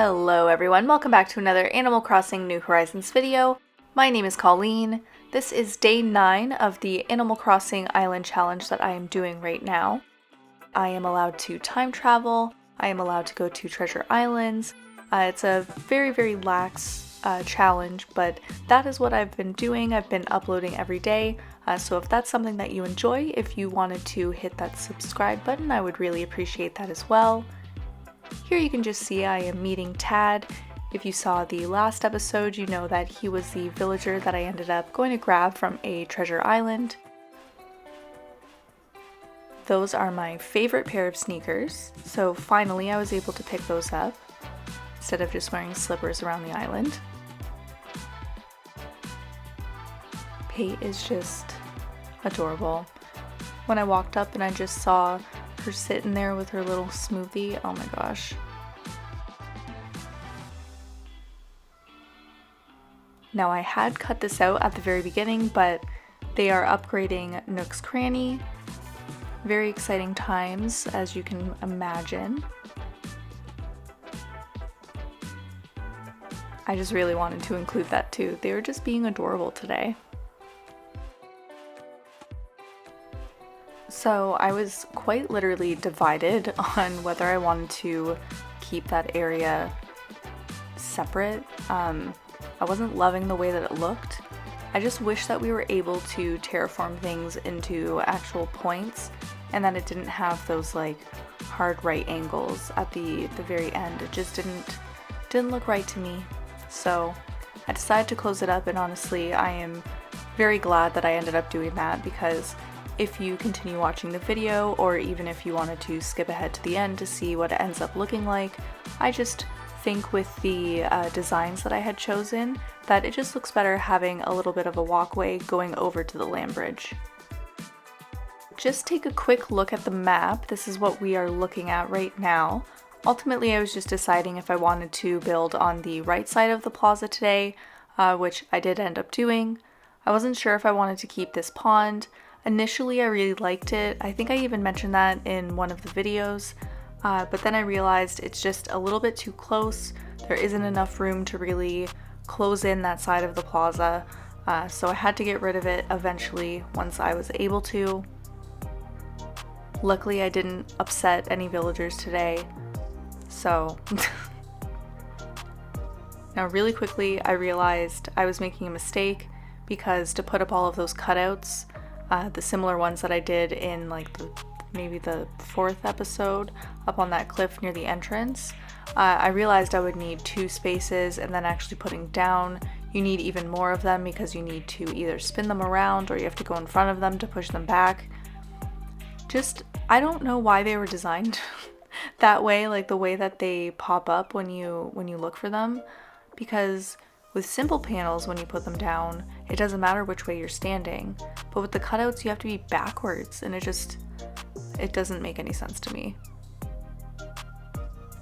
Hello everyone, welcome back to another Animal Crossing New Horizons video. My name is Colleen. This is day 9 of the Animal Crossing Island Challenge that I am doing right now. I am allowed to time travel, I am allowed to go to Treasure Islands. It's a very lax challenge, but that is what I've been doing. I've been uploading every day, so if that's something that you enjoy, if you wanted to hit that subscribe button, I would really appreciate that as well. Here you can just see I am meeting Tad. If you saw the last episode, you know that he was the villager that I ended up going to grab from a treasure island. Those are my favorite pair of sneakers, so finally I was able to pick those up instead of just wearing slippers around the island. Pate is just adorable. When I walked up and I just saw her sitting there with her little smoothie, oh my gosh. Now I had cut this out at the very beginning, but they are upgrading Nook's Cranny. Very exciting times, as you can imagine. I just really wanted to include that too. They were just being adorable today. So I was quite literally divided on whether I wanted to keep that area separate. I wasn't loving the way that it looked. I just wish that we were able to terraform things into actual points and that it didn't have those like hard right angles at the very end. It just didn't look right to me. So I decided to close it up, and honestly I am very glad that I ended up doing that, because if you continue watching the video, or even if you wanted to skip ahead to the end to see what it ends up looking like, I just think with the designs that I had chosen that it just looks better having a little bit of a walkway going over to the land bridge. Just take a quick look at the map. This is what we are looking at right now. Ultimately, I was just deciding if I wanted to build on the right side of the plaza today, which I did end up doing. I wasn't sure if I wanted to keep this pond. Initially, I really liked it. I think I even mentioned that in one of the videos, but then I realized it's just a little bit too close. There isn't enough room to really close in that side of the plaza, so I had to get rid of it eventually once I was able to. Luckily, I didn't upset any villagers today, so... Now really quickly, I realized I was making a mistake, because to put up all of those cutouts, the similar ones that I did in like maybe the 4th episode up on that cliff near the entrance, I realized I would need 2 spaces, and then actually putting down, you need even more of them because you need to either spin them around or you have to go in front of them to push them back. I don't know why they were designed that way, like the way that they pop up when you look for them, because with simple panels, when you put them down, it doesn't matter which way you're standing. But with the cutouts, you have to be backwards, and it doesn't make any sense to me.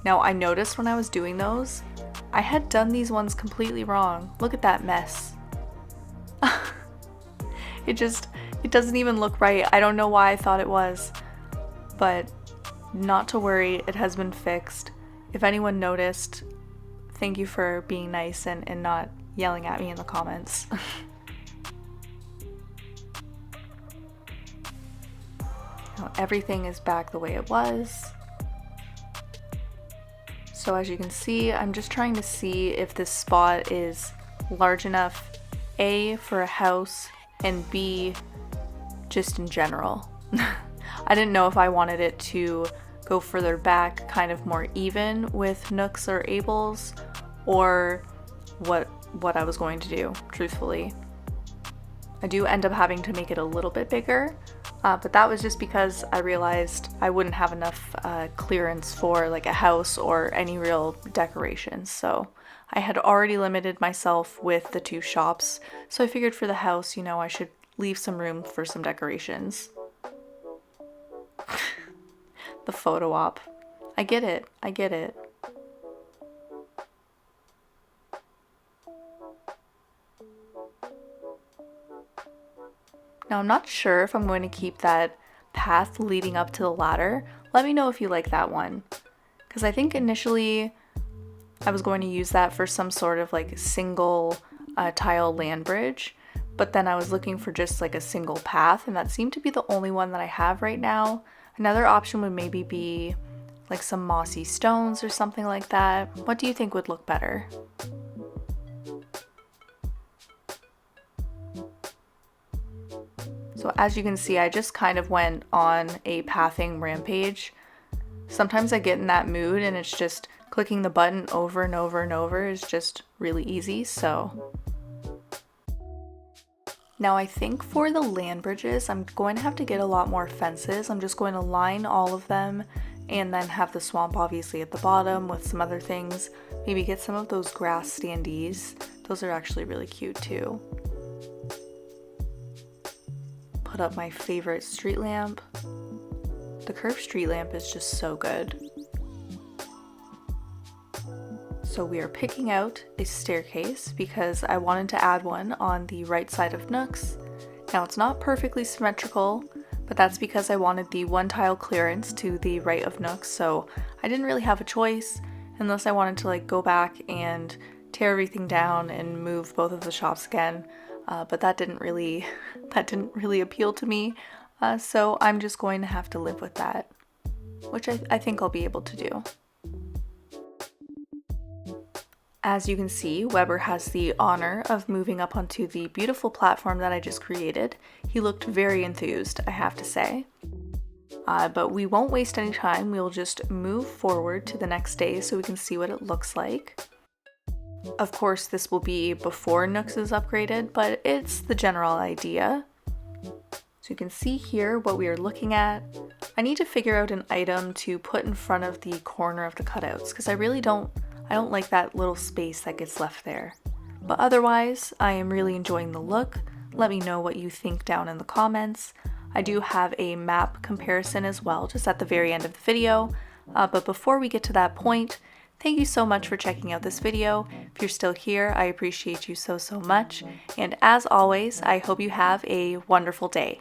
Now, I noticed when I was doing those, I had done these ones completely wrong. Look at that mess. It doesn't even look right. I don't know why I thought it was, but not to worry, it has been fixed. If anyone noticed, thank you for being nice and not yelling at me in the comments. Now everything is back the way it was. So as you can see, I'm just trying to see if this spot is large enough, A, for a house, and B, just in general. I didn't know if I wanted it to go further back, kind of more even with nooks or ables, or what I was going to do, truthfully. I do end up having to make it a little bit bigger, but that was just because I realized I wouldn't have enough clearance for like a house or any real decorations. So I had already limited myself with the 2 shops, so I figured for the house, you know, I should leave some room for some decorations. The photo op. I get it. Now I'm not sure if I'm going to keep that path leading up to the ladder. Let me know if you like that one, because I think initially I was going to use that for some sort of like single tile land bridge, but then I was looking for just like a single path, and that seemed to be the only one that I have right now. Another option would maybe be like some mossy stones or something like that. What do you think would look better? So as you can see, I just kind of went on a pathing rampage. Sometimes I get in that mood and it's just clicking the button over and over and over is just really easy, so. Now I think for the land bridges, I'm going to have to get a lot more fences. I'm just going to line all of them and then have the swamp obviously at the bottom with some other things. Maybe get some of those grass standees. Those are actually really cute too. Put up my favorite street lamp. The curved street lamp is just so good. So we are picking out a staircase because I wanted to add one on the right side of Nook's. Now it's not perfectly symmetrical, but that's because I wanted the one tile clearance to the right of Nook's, so I didn't really have a choice unless I wanted to like go back and tear everything down and move both of the shops again. But that didn't really appeal to me, so I'm just going to have to live with that, which I think I'll be able to do. As you can see, Weber has the honor of moving up onto the beautiful platform that I just created. He looked very enthused, I have to say. But we won't waste any time, we'll just move forward to the next day so we can see what it looks like. Of course, this will be before Nook's is upgraded, but it's the general idea. So you can see here what we are looking at. I need to figure out an item to put in front of the corner of the cutouts because I don't like that little space that gets left there. But otherwise, I am really enjoying the look. Let me know what you think down in the comments. I do have a map comparison as well, just at the very end of the video. But before we get to that point, thank you so much for checking out this video. If you're still here, I appreciate you so much. And as always, I hope you have a wonderful day.